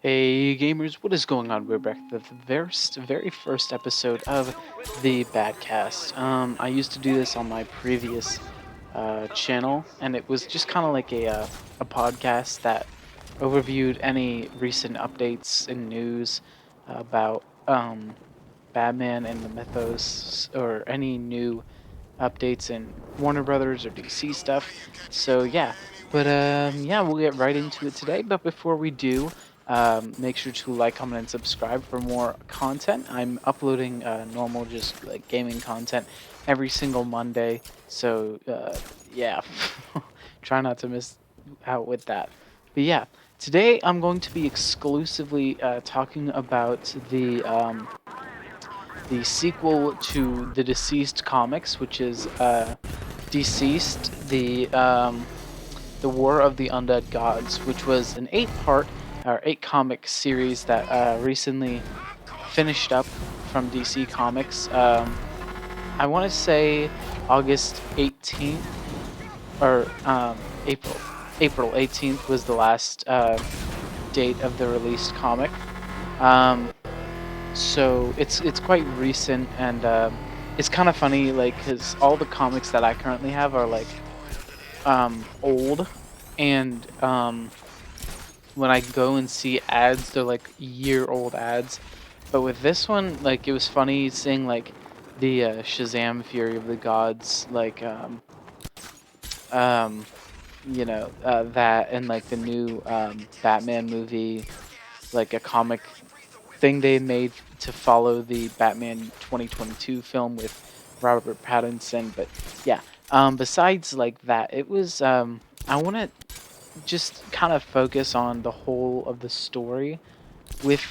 Hey gamers, what is going on? We're back with the very first episode of the Batcast. I used to do this on my previous channel, and it was just kind of like a podcast that overviewed any recent updates and news about Batman and the mythos, or any new updates in Warner Brothers or DC stuff. So yeah, we'll get right into it today. But before we do, make sure to like, comment, and subscribe for more content. I'm uploading normal, just like gaming content every single Monday. So yeah, try not to miss out with that. But yeah, today I'm going to be exclusively talking about the sequel to the DCeased comics, which is DCeased, the War of the Undead Gods, which was an eight comic series that recently finished up from DC Comics. I want to say August 18th or April 18th was the last date of the released comic. Um, so it's quite recent, and it's kind of funny, like, because all the comics that I currently have are like old, and when I go and see ads, they're like year-old ads. But with this one, like, it was funny seeing like the Shazam Fury of the Gods, like um that, and like the new Batman movie, like a comic thing they made to follow the Batman 2022 film with Robert Pattinson. But yeah, besides like that, it was I want to just kind of focus on the whole of the story with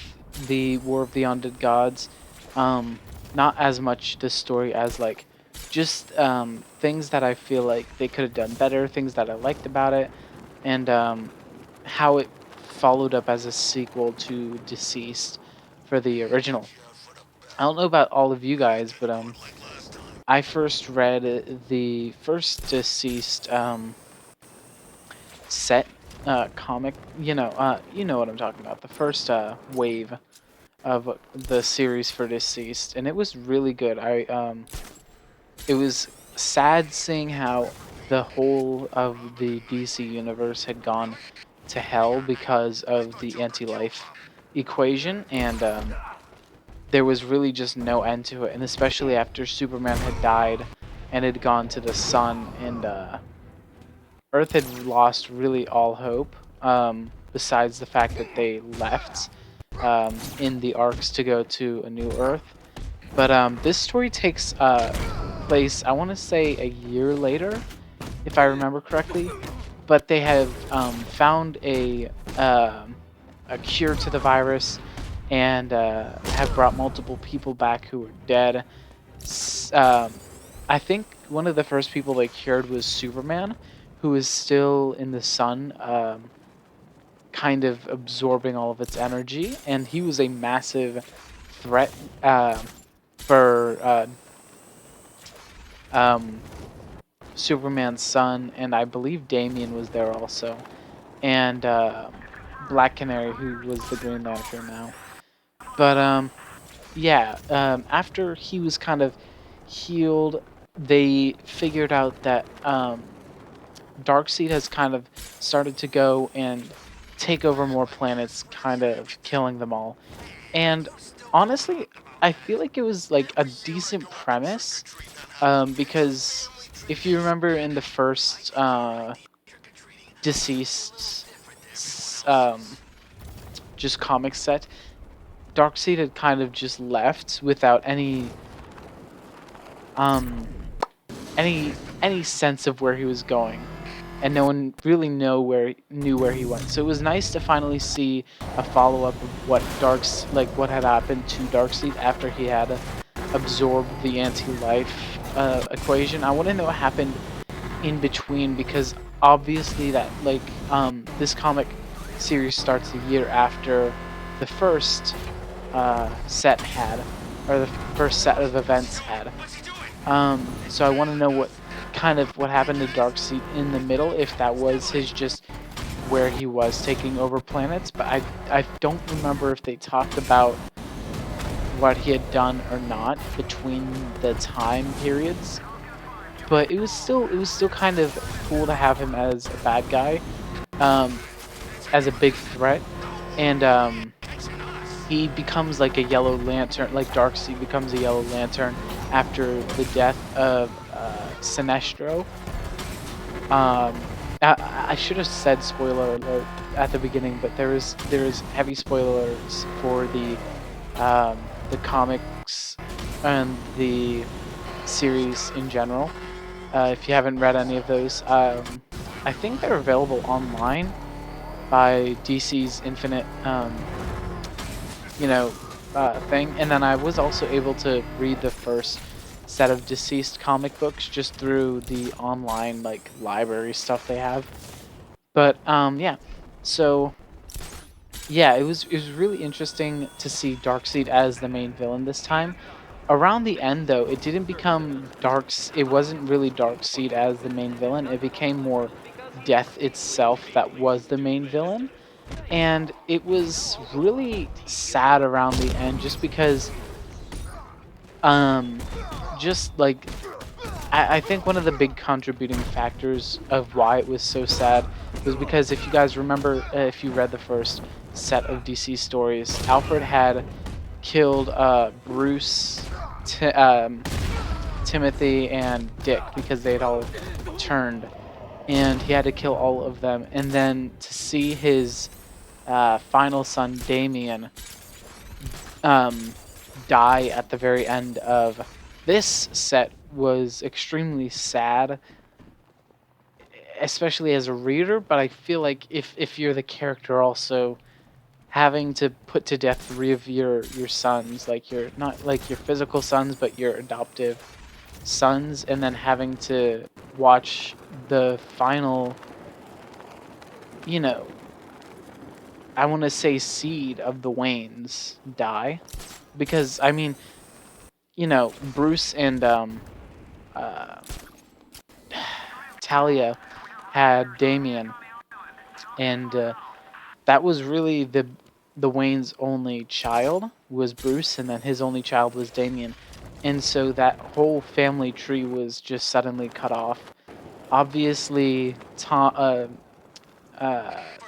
the War of the Undead Gods. Um, Not as much the story as like just things that I feel like they could have done better, things that I liked about it, and how it followed up as a sequel to Deceased for the original. I don't know about all of you guys, but I first read the first Deceased set comic. You know what I'm talking about. The first wave of the series for Deceased, and it was really good. It was sad seeing how the whole of the DC universe had gone to hell because of the anti-life equation, and there was really just no end to it. And especially after Superman had died and had gone to the sun, and Earth had lost really all hope. Besides the fact that they left in the arcs to go to a new Earth. But this story takes place, I want to say, a year later, if I remember correctly. But they have found a cure to the virus, and have brought multiple people back who were dead. I think one of the first people they cured was Superman, who is still in the sun, kind of absorbing all of its energy, and he was a massive threat for um, Superman's son, and I believe Damian was there also, and Black Canary, who was the Green Lantern now. But yeah, after he was kind of healed, they figured out that Darkseid has kind of started to go and take over more planets, kind of killing them all. And honestly, I feel like it was like a decent premise, because if you remember in the first Deceased just comic set, Darkseid had kind of just left without um any sense of where he was going, and no one really knew where he went. So it was nice to finally see a follow up of what had happened to Darkseid after he had absorbed the anti-life equation. I want to know what happened in between, because obviously that, like, this comic series starts a year after the first set had, or the first set of events had. So I want to know what happened to Darkseid in the middle, if that was his just where he was taking over planets, but I don't remember if they talked about what he had done or not between the time periods. But it was still kind of cool to have him as a bad guy, um, as a big threat, and he becomes like a Yellow Lantern, like Darkseid becomes a Yellow Lantern after the death of Sinestro. I should have said spoiler alert at the beginning, but there is heavy spoilers for the comics and the series in general. If you haven't read any of those, I think they're available online by DC's Infinite, you know, thing. And then I was also able to read the first set of DCeased comic books just through the online like library stuff they have. But yeah, so yeah, it was really interesting to see Darkseid as the main villain this time. Around the end, though, it didn't become It wasn't really Darkseid as the main villain. It became more Death itself that was the main villain, and it was really sad around the end, just because, um, just like I think one of the big contributing factors of why it was so sad was because if you guys remember, if you read the first set of DC stories, Alfred had killed Bruce, Timothy, and Dick because they had all turned, and he had to kill all of them. And then to see his final son, Damien, um, die at the very end of this set was extremely sad, especially as a reader. But I feel like if you're the character also having to put to death three of your sons, like your not like your physical sons, but your adoptive sons, and then having to watch the final, you know, I want to say seed of the Waynes die, because I mean, Bruce and uh, Talia had Damien, and that was really the Wayne's only child was Bruce, and then his only child was Damien, and so that whole family tree was just suddenly cut off. Obviously,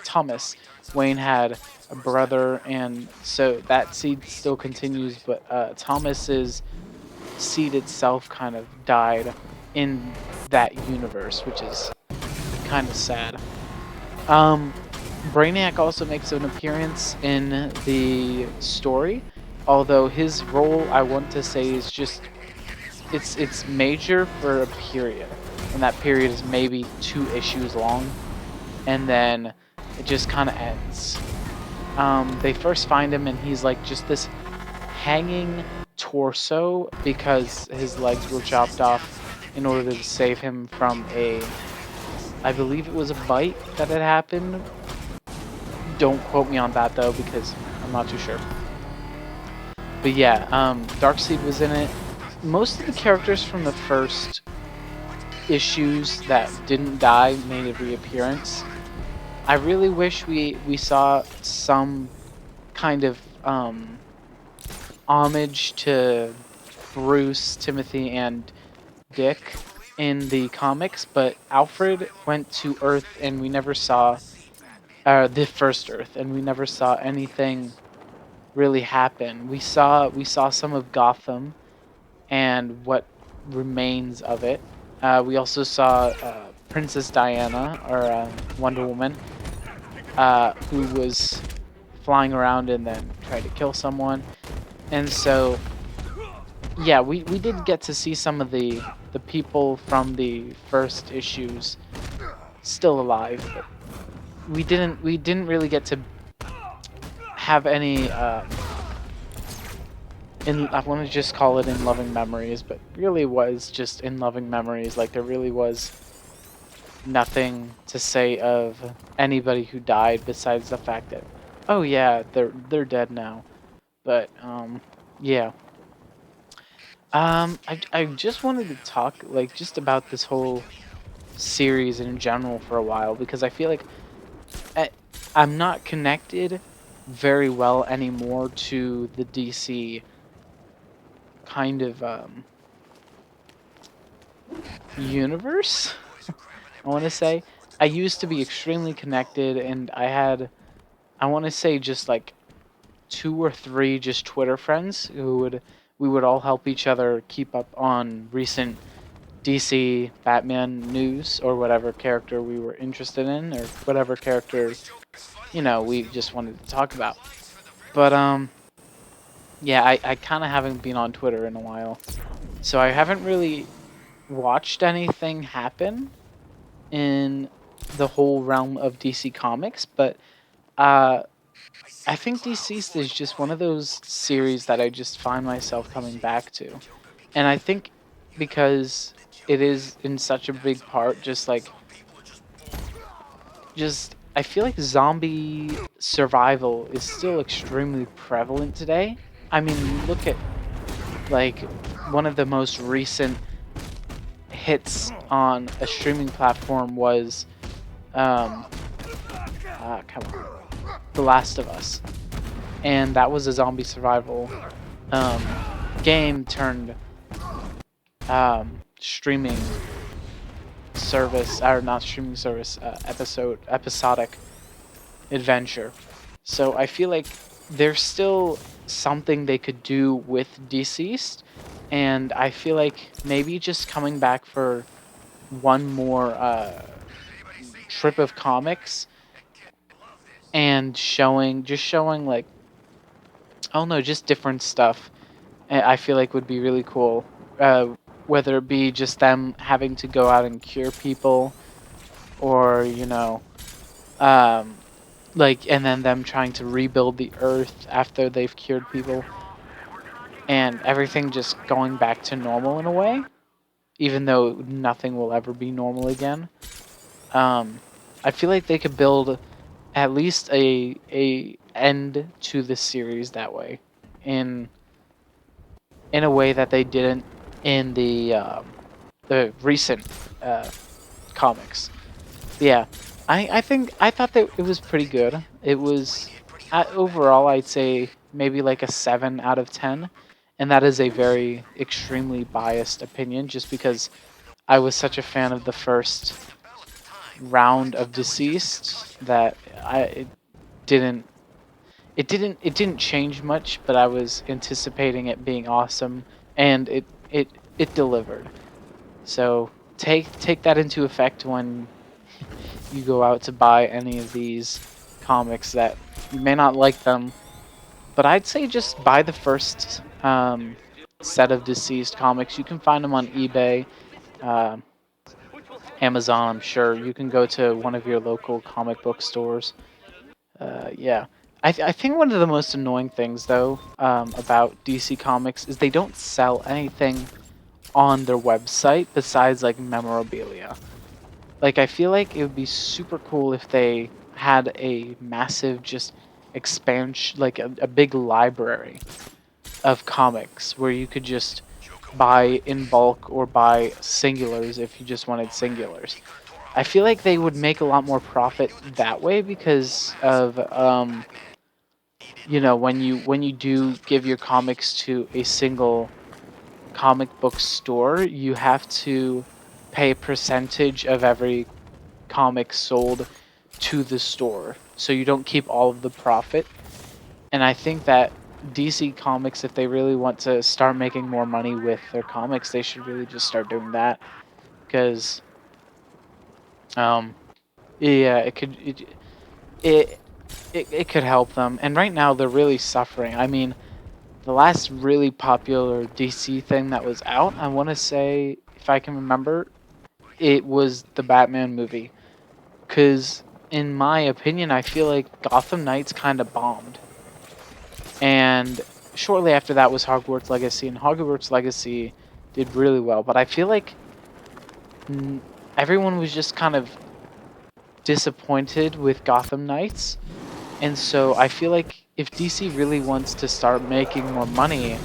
Thomas Wayne had a brother, and so that seed still continues, but Thomas's seed itself kind of died in that universe, which is kind of sad. Um, Brainiac also makes an appearance in the story, although his role, I want to say, is just it's major for a period, and that period is maybe 2 issues long, and then it just kind of ends. They first find him, and he's like just this hanging torso because his legs were chopped off in order to save him from I believe it was a bite that had happened. Don't quote me on that though, because I'm not too sure. But yeah, Darkseid was in it. Most of the characters from the first issues that didn't die made a reappearance. I really wish we saw some kind of homage to Bruce, Timothy, and Dick in the comics, but Alfred went to Earth, and we never saw the first Earth, and we never saw anything really happen. We saw some of Gotham and what remains of it. We also saw Princess Diana, or Wonder Woman, who was flying around and then tried to kill someone. And so, yeah, we did get to see some of the people from the first issues still alive, but we didn't really get to have any in I want to just call it in loving memories, but really was just in loving memories. Like there really was nothing to say of anybody who died besides the fact that, oh yeah, they're dead now. But yeah. I just wanted to talk like just about this whole series in general for a while, because I feel like I, I'm not connected very well anymore to the DC kind of universe. I want to say I used to be extremely connected, and I want to say just like 2 or 3 just Twitter friends who would we would all help each other keep up on recent DC Batman news or whatever character we were interested in or whatever character we just wanted to talk about. But yeah, I kind of haven't been on Twitter in a while, so I haven't really watched anything happen in the whole realm of DC Comics. But uh, I think DCeased is just one of those series that I just find myself coming back to. And I think because it is in such a big part, just I feel like zombie survival is still extremely prevalent today. I mean, you look at like one of the most recent hits on a streaming platform was come on, The Last of Us, and that was a zombie survival um, game turned streaming service, or not streaming service, episodic adventure. So I feel like there's still something they could do with DCeased, and I feel like maybe just coming back for one more trip of comics and showing like, I don't know, just different stuff. I feel like would be really cool. Whether it be just them having to go out and cure people, or um, like, and then them trying to rebuild the Earth after they've cured people, and everything just going back to normal in a way, even though nothing will ever be normal again. Um, I feel like they could build at least a end to the series that way, in in a way that they didn't in the recent uh, comics. Yeah, I thought that it was pretty good. It was overall, I'd say maybe like a 7 out of 10, and that is a very extremely biased opinion, just because I was such a fan of the first round of DCeased that didn't it didn't change much, but I was anticipating it being awesome, and it delivered. So take that into effect when you go out to buy any of these comics. That you may not like them, but I'd say just buy the first set of DCeased comics. You can find them on eBay, uh, Amazon. I'm sure you can go to one of your local comic book stores. Yeah. I think one of the most annoying things, though, about DC Comics is they don't sell anything on their website besides like memorabilia. Like, I feel like it would be super cool if they had a massive just expansion, like a big library of comics where you could just buy in bulk or buy singulars if you just wanted singulars. I feel like they would make a lot more profit that way because of when you do give your comics to a single comic book store, you have to pay a percentage of every comic sold to the store, so you don't keep all of the profit. And I think that DC Comics, if they really want to start making more money with their comics, they should really just start doing that, because um yeah, it it could help them. And right now they're really suffering. I mean, the last really popular DC thing that was out, I want to say, if I can remember, it was the Batman movie. Because, in my opinion, I feel like Gotham Knights kind of bombed. And shortly after that was Hogwarts Legacy, and Hogwarts Legacy did really well. But I feel like everyone was just kind of disappointed with Gotham Knights. And so I feel like if DC really wants to start making more money,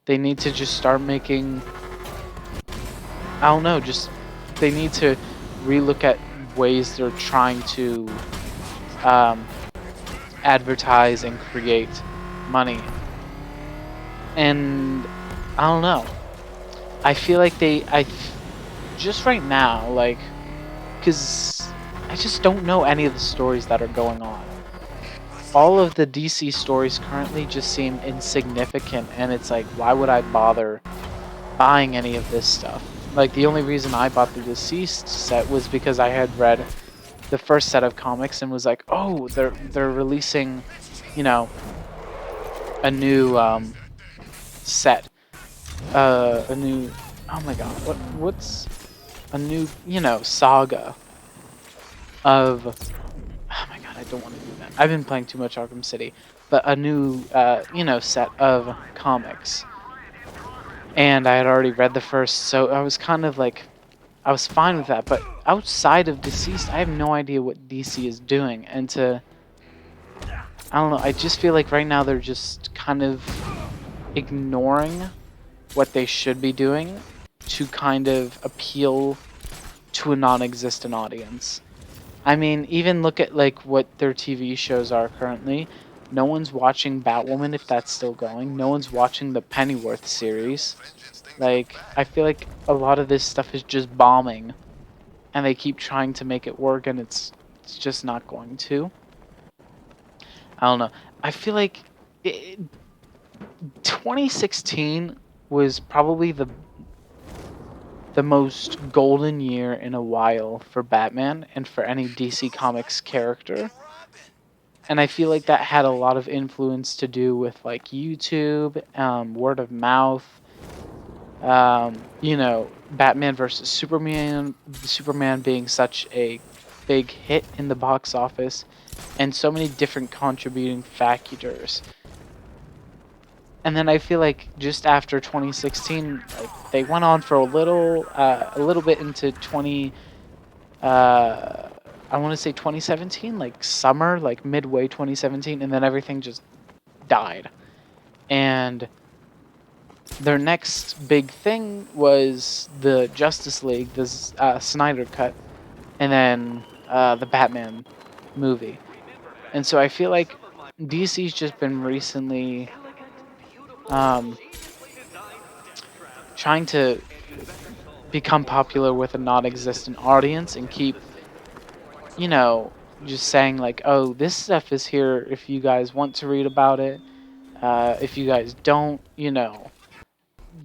they need to just start making, I don't know, just they need to relook at ways they're trying to um, advertise and create money. And I don't know. I feel like just right now, like, because I just don't know any of the stories that are going on. All of the DC stories currently just seem insignificant, and it's like, why would I bother buying any of this stuff? Like, the only reason I bought the DCeased set was because I had read the first set of comics and was like, oh, they're releasing, you know, a new set, a new, oh my god, what's a new, saga of, oh my god, I don't want to do that. I've been playing too much Arkham City, but a new, set of comics. And I had already read the first, so I was kind of like, I was fine with that. But outside of DCeased, I have no idea what DC is doing. And I don't know, I just feel like right now they're just kind of ignoring what they should be doing to kind of appeal to a non-existent audience. I mean, even look at like what their TV shows are currently. No one's watching Batwoman if that's still going. No one's watching the Pennyworth series. Like, I feel like a lot of this stuff is just bombing, and they keep trying to make it work, and it's just not going to. I don't know. I feel like 2016 was probably the most golden year in a while for Batman and for any DC Comics character. And I feel like that had a lot of influence to do with like YouTube, word of mouth, Batman versus Superman being such a big hit in the box office, and so many different contributing factors. And then I feel like just after 2016, like they went on for a little bit into I want to say 2017, like summer, like midway 2017, and then everything just died. And their next big thing was the Justice League, the Snyder Cut, and then the Batman movie. And so I feel like DC's just been recently um, trying to become popular with a non-existent audience and keep, just saying like, oh, this stuff is here if you guys want to read about it. If you guys don't,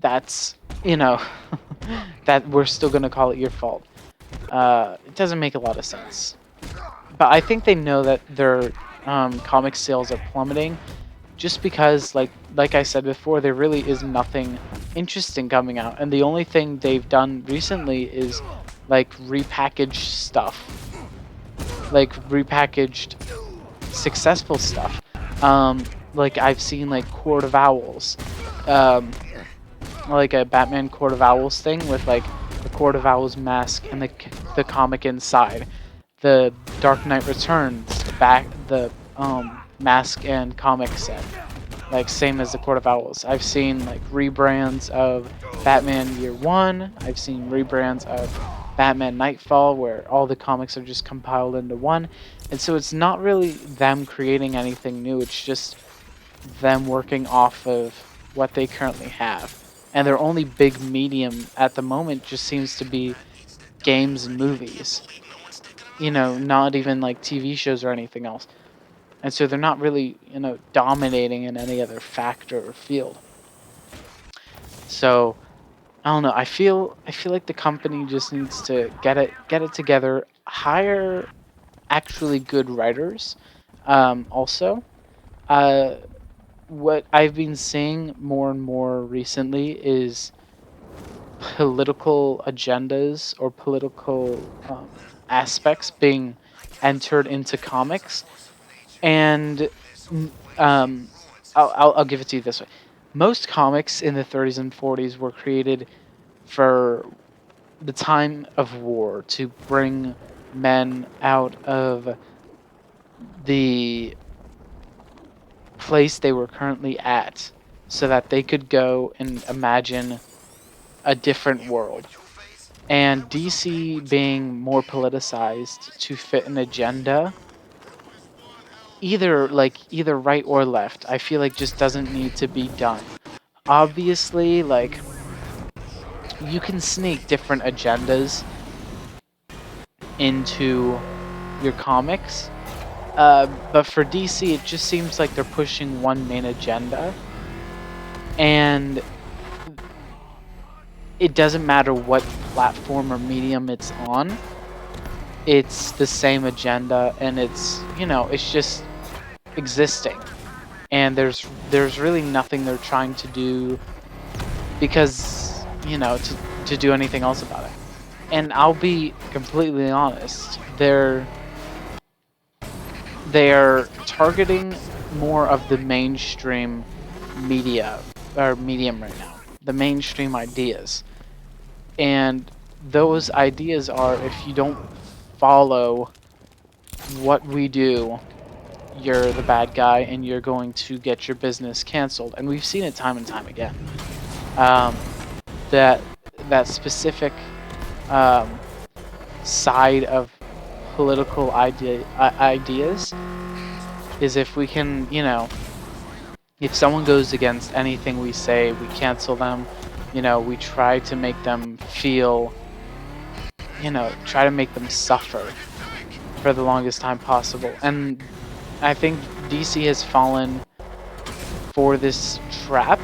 that's, that we're still going to call it your fault. It doesn't make a lot of sense. But I think they know that their comic sales are plummeting just because, like I said before, there really is nothing interesting coming out. And the only thing they've done recently is, like, repackaged stuff. Like, repackaged successful stuff. Like, I've seen, like, Court of Owls. Like a Batman Court of Owls thing with, like, the Court of Owls mask and the comic inside. The Dark Knight Returns the mask and comic set, like same as the Court of Owls. I've seen like rebrands of Batman Year One. I've seen rebrands of Batman Nightfall, where all the comics are just compiled into one. And so it's not really them creating anything new. It's just them working off of what they currently have. And their only big medium at the moment just seems to be games and movies. Not even like TV shows or anything else. And so they're not really, dominating in any other factor or field. So I don't know. I feel like the company just needs to get it together, hire actually good writers. Also, what I've been seeing more and more recently is political agendas or political aspects being entered into comics. And um, I'll give it to you this way: most comics in the 30s and 40s were created for the time of war, to bring men out of the place they were currently at, so that they could go and imagine a different world. And DC being more politicized to fit an agenda either right or left, I feel like just doesn't need to be done. Obviously, like, you can sneak different agendas into your comics, but for DC, it just seems like they're pushing one main agenda, and it doesn't matter what platform or medium it's on. It's the same agenda, and it's, it's just existing. And there's really nothing they're trying to do because, to do anything else about it. And I'll be completely honest, they're targeting more of the mainstream media or medium right now, the mainstream ideas. And those ideas are, if you don't follow what we do, you're the bad guy and you're going to get your business canceled. And we've seen it time and time again. That specific side of political ideas is, if we can, if someone goes against anything we say, we cancel them. We try to make them feel, try to make them suffer for the longest time possible. And I think DC has fallen for this trap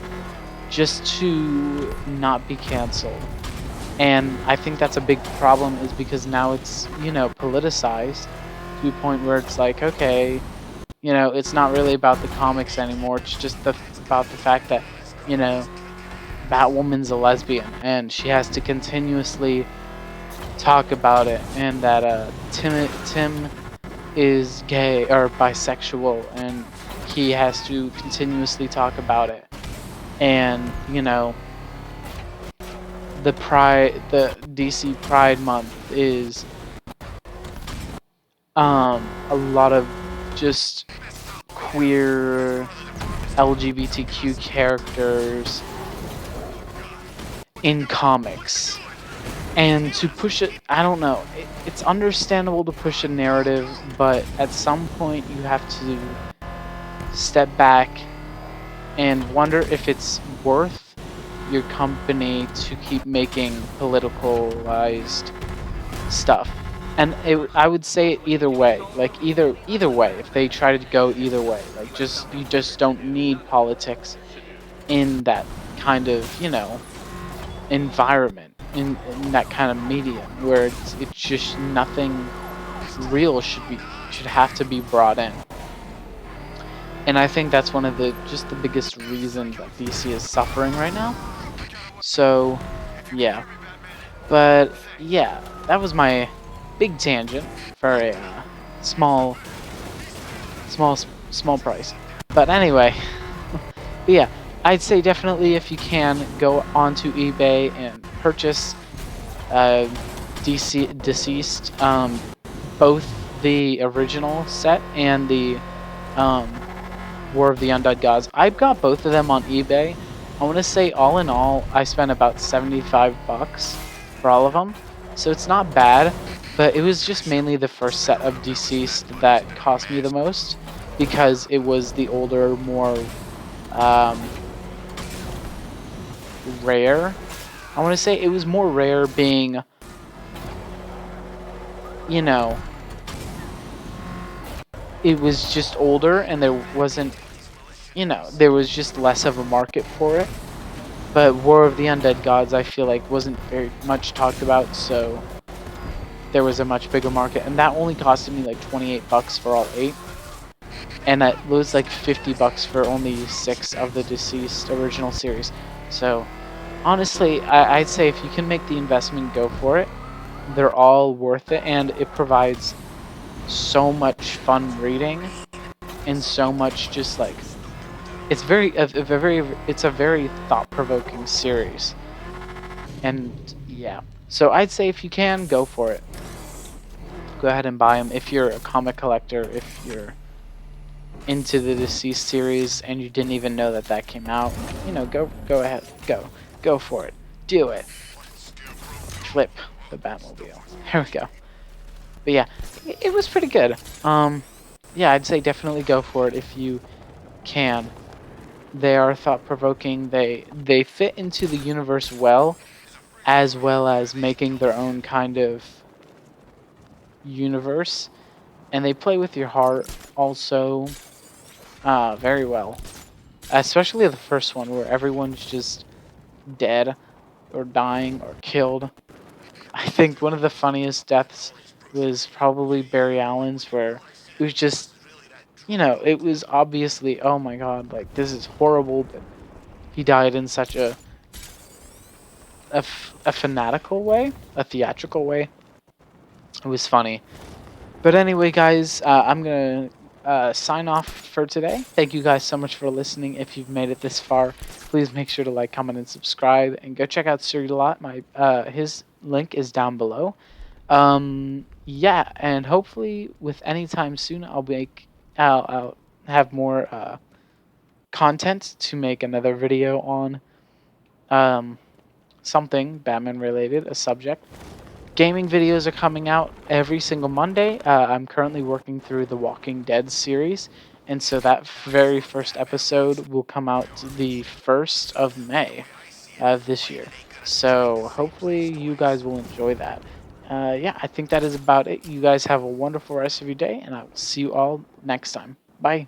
just to not be canceled. And I think that's a big problem, is because now it's, politicized to a point where it's like, okay, it's not really about the comics anymore. It's just about the fact that, Batwoman's a lesbian and she has to continuously talk about it, and that Tim is gay or bisexual and he has to continuously talk about it. And, the DC Pride Month is a lot of just queer LGBTQ characters in comics. And to push it, I don't know, it's understandable to push a narrative, but at some point you have to step back and wonder if it's worth your company to keep making politicalized stuff. And I would say it either way, like either way, if they try to go either way, like you just don't need politics in that kind of, environment, in that kind of medium where it's just nothing real should have to be brought in. And I think that's one of the biggest reasons that DC is suffering right now. So, yeah. But yeah, that was my big tangent for a small price. But anyway, but yeah, I'd say definitely, if you can, go onto eBay and purchase DCeased, both the original set and the War of the Undead Gods. I've got both of them on eBay. I want to say, all in all, I spent about $75 for all of them. So it's not bad, but it was just mainly the first set of DCeased that cost me the most, because it was the older, more rare. I want to say it was more rare, being, it was just older and there wasn't, there was just less of a market for it. But War of the Undead Gods, I feel like, wasn't very much talked about, so there was a much bigger market. And that only costed me like $28 for all 8. And that was like $50 for only 6 of the DCeased original series. So honestly, I'd say if you can make the investment, go for it. They're all worth it, and it provides so much fun reading and so much just like, it's it's a very thought-provoking series. And yeah, so I'd say if you can, go for it. Go ahead and buy them if you're a comic collector, if you're into the DCeased series and you didn't even know that came out. Go ahead, go for it, do it. Flip the Batmobile. There we go. But yeah, it was pretty good. yeah, I'd say definitely go for it if you can. They are thought provoking. They fit into the universe well as making their own kind of universe, and they play with your heart also very well. Especially the first one where everyone's just dead or dying or killed. I think one of the funniest deaths was probably Barry Allen's, where it was just, it was obviously, oh my god, like this is horrible, but he died in such a fanatical way, a theatrical way. It was funny. But anyway, guys, I'm gonna sign off for today. Thank you guys so much for listening. If you've made it this far, please make sure to like, comment, and subscribe, and go check out Sir Lot. My his link is down below. Yeah, and hopefully with any time soon, I'll have more content to make another video on something Batman related, a subject. Gaming videos are coming out every single Monday. I'm currently working through the Walking Dead series, and so that very first episode will come out the 1st of May of this year. So hopefully you guys will enjoy that. Yeah, I think that is about it. You guys have a wonderful rest of your day, and I will see you all next time. Bye.